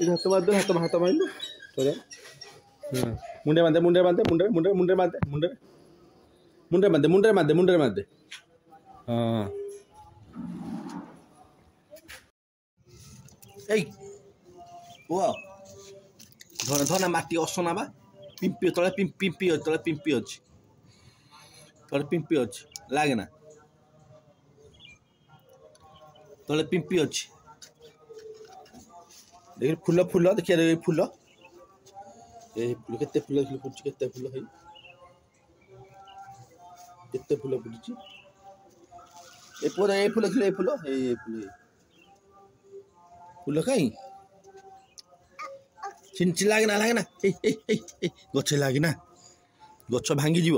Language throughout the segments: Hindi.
ये हाथ मार दे हाथ मार थोड़े मुंडे बांधे मुंडे बांधे मुंडे मुंडे मुंडे बांधे मुंडे मुंडे बांधे मुंडे बांधे मुंडे बांधे हाँ ए वो धन धना माटी असना बा पिंपी तले पिंपी तले पिंपी अछि तले पिंपी अछि लागे ना तले पिंपी अछि देख फूल फूल देखिए रे फूल ए फूल केते फूल फुटछि केते फूल है केते फूल फुटछि ए फूल खिले फूल ए फूल फूल कहीं चिंची लागे ना गछ लागे ना गछ भांगी जीव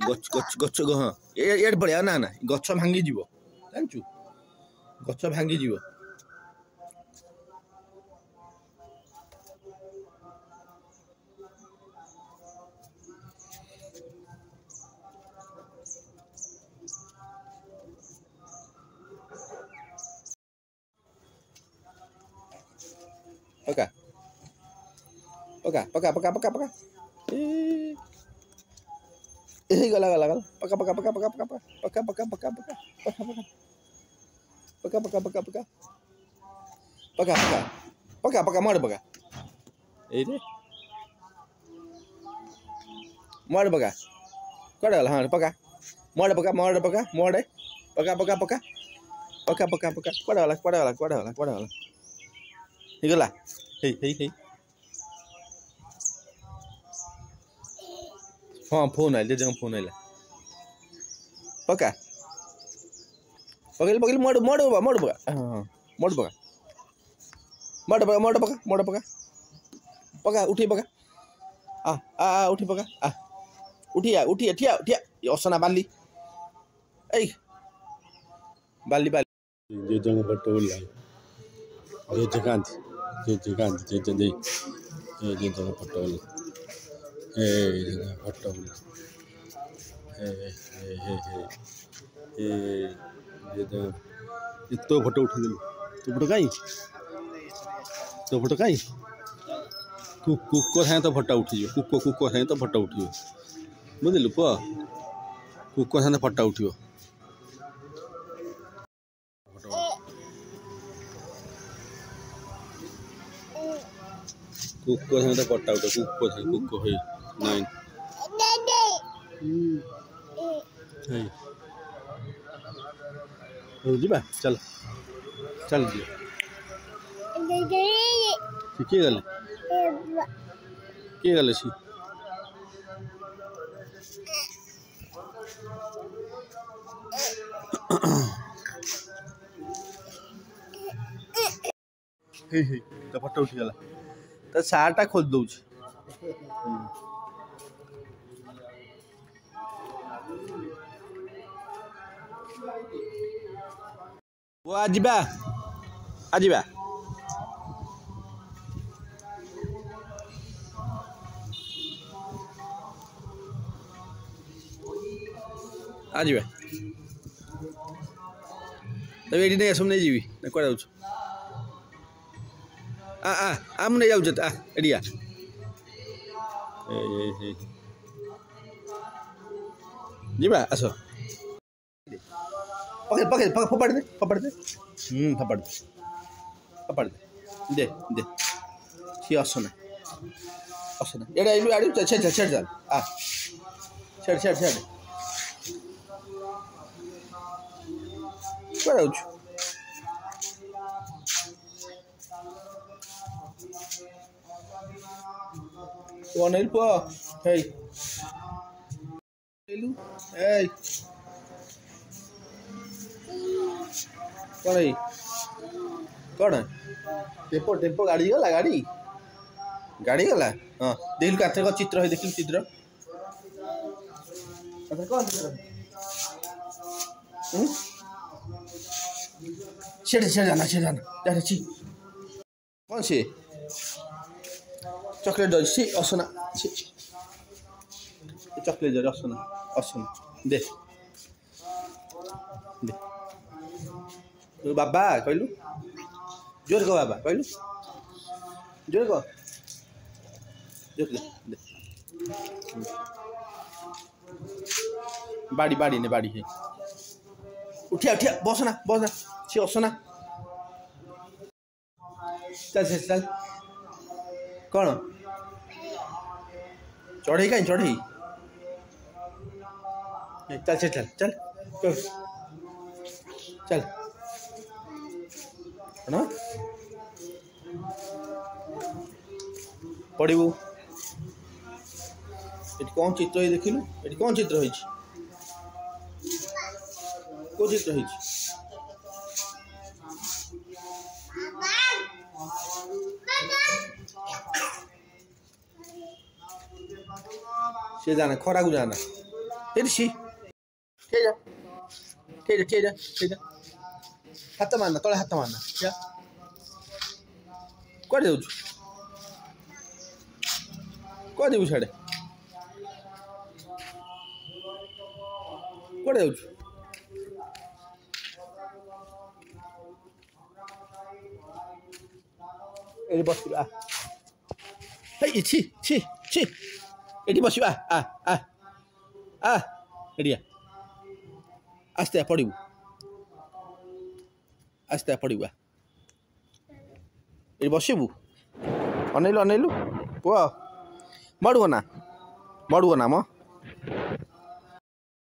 गछ हाँ एड पड़िया ना ना गछ भांगी जीव जानचु गछ भांगी जीव पका पका पका पका पका पका ए गला गला गला पका पका पका पका पका पका पका पका पका पका पका पका पका पका पका पका पका मार पका ए रे मार पका कड़ गला हां पका मार पका मोड़े पका पका पका पका पका पका कड़ गला गला हे हाँ फोन आइले जगह फोन आइला पका पकड़ पकड़ मोड़ मोड़ मोड़ पका हाँ मोड़ पका मोड़ पका मोड़ पका मोड़ पका पका उठी पका आ उठी पका उठिया उठिया ठिया ठिया असना बाली ए बाली बाली जे जगह बटोल जे जगह जे जगह पटोल पटोल तो फोटो उठे तो फोटो कहीं कुक है तो फोटो उठी कुक है तो फोटो उठी बुझलु पुआ कुक है तो फोटो उठियो कुक है तो फोटो उठो कुक है नाइन जीवा चल चल जी किए गले सी तो फोटो उठी गला तो सार्टा खोल दौ वो आजिबा आजिबा आजिबा तब एडी नहीं आसम नहीं जीवी ना कुआडे जाउछ आ मुने जाउछ आ एडिया ए जीवा आसो पकड़ पकड़ पकड़ पकड़ दे पकड़ दे दे सी असना एडा इलु आडु छेड़ छेड़ चल आ छेड़ छेड़ छेड़ कुआडे जाउछ One po. Hey. Hey. कौन है कौन है टेम्पो टेम्पो गाड़ी गला गाड़ी गला हाँ देख काथे का चित्र है देख चित्र कौन छेड़ जाना जाना छी कौन से चॉकलेट दो सी असना चॉकलेट दो असना दे दे बाबा कहलु जोर कह बाबा कहलु जोर कह जोर दे बाड़ी बाड़ी ने बाड़ी है उठिया उठिया बसना सी असना चल चल चल कौन चढ़ई कहीं चढ़ई चल चल चल चल चल चल ना पढ़ू ये कौन चित्र देखिलु ये कौन चित्र हो चित्र हो से जाना खरा को जाना सी हाथ मारना तले हाथ मारना क्या कौन जाऊ कौन जीव साढ़े कौन जाऊ ये बस छी छी छी ये बस एडिया आस्ते पड़ू आस्ते पड़ू ये बसबू अनैलु अनैलु पुआ मड़ुओ ना म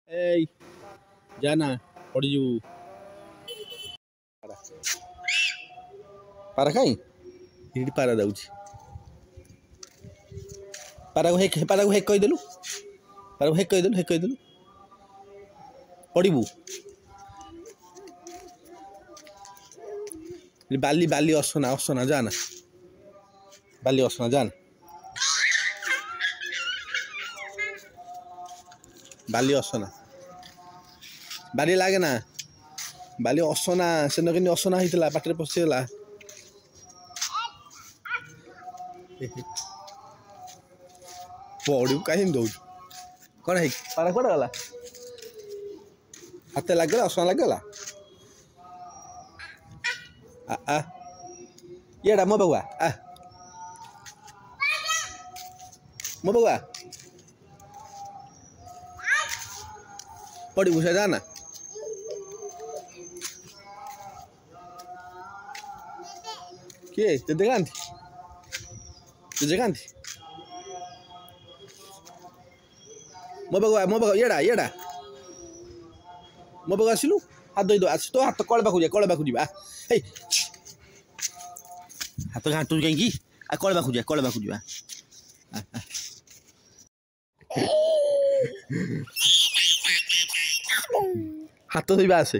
ए जाना पड़ीजू पारा कहीं ये पारा जाऊँ पारा को हेक कहीदेलु पारा को हेक कहीदेलु पड़ू बाली बाली असना असना जाना बाली असना जाना बाली असना बाली लागे ना बाली असना से कि असना होता पाटे पशिगला पड़ू कहीं दौ कौन है पारा कौन गला हाथ लगेगा असना लगेगा येड़ा मो बउआ मो बउआ पड़ी घुसा जाना किए तेजे कांती मो बउआ येड़ा येड़ा मो बउआ आसिलु हाथ धोई दो आस तो हाथ कल पाखु जा हाथ घाटू कहीं कल पाखु जा हाथ धोइबा आसे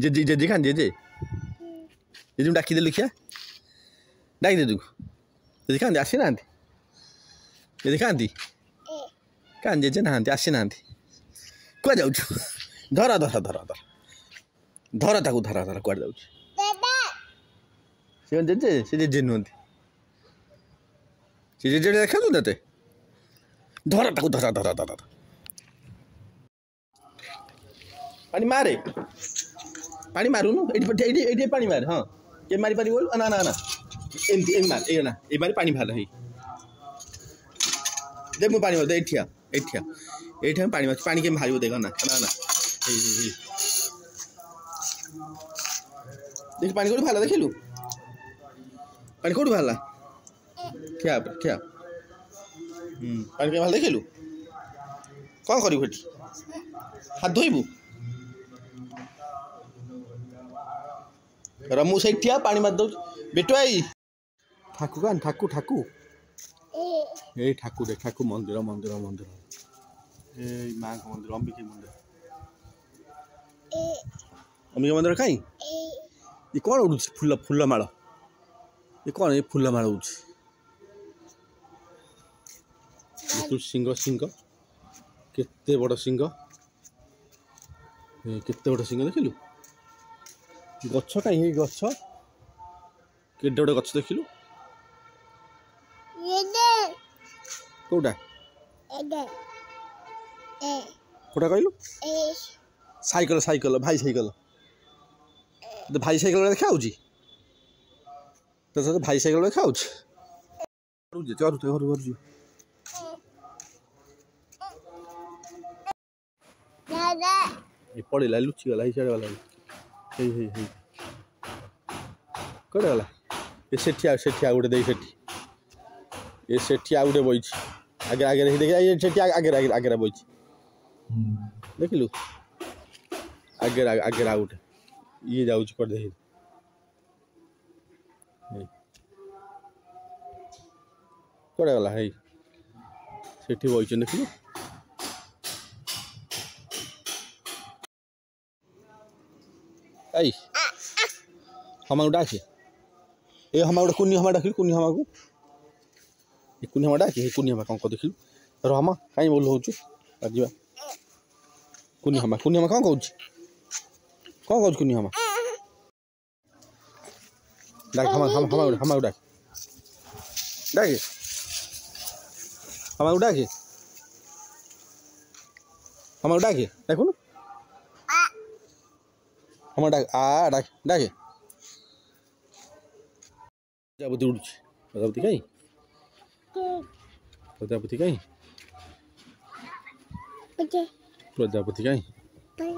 जेजे जेजे खान जेजे जेजे डाकी दे लिखिया डाक दे तू जेजे खान आसी ना जेजे खान कान जेजे ना आसी ना कुआ जाऊ धरा धरा धरा धरा धरा ताकू धरा धरा कुआ जाऊ से जेजे से जेजे नुहति से जेजे देखा तू ते धरा ताकू धरा धरा धरा पानी मारे पानी मारूनु ये पानी मार हाँ ये मारी पारी बोल ना ना ना एम मार ये ना ये मारी पानी भार है दे मु पानी मार दे एठिया पानी मार पानी के भारी देगा ना ना ना देख पानी कोड भाला देखिलु पानी कोड भाला क्या पानी के भाला देखिलु कौन करी भटी हाथ धोइबू रमू से ठिया पानी मत दो बेटू आई ठाकू कान ठाकू ए ठाकू दे ठाकू मंदिर ए मां का मंदिर अंबिका मंदिर कहीं ये कौन उड़ फूल माल ये कौन ये फूल माल उड़ सिंह केते बड़ सिंह देखिलु गछ कहीं गछ के गोटे गछ देखिलु कौटा कौटा कहलु साइकिल भाई साइकिल देखा तो भाई साइकेल खाऊ पड़ा लुचि गला सियाड़े गला कड़े गला सेठी गोटे दे सेठी आ गोटे बही आगे आगे देख आगे आगे आगे बही देखिलु आगे आगे आ गोटे ये जाऊँ कर दे कड़े गला है सेठी बही देखिलु आई हमा डाके ए हमा गोटे कुनी हमा डाकिल कुनी हमा को कुनी हमा डाके कुनी हमा कौन देखिलु रमा कहीं बोल हो जा कुनी हमा कौन कौन कुनी हमा डाक हमा हमा हमा डाके डाके हमा डाके हमा डाके देखो हमा डाक आ डाक डाके प्रजापति उड़ प्रजापति कहीं प्रजापति कहीं प्रजापति कहीं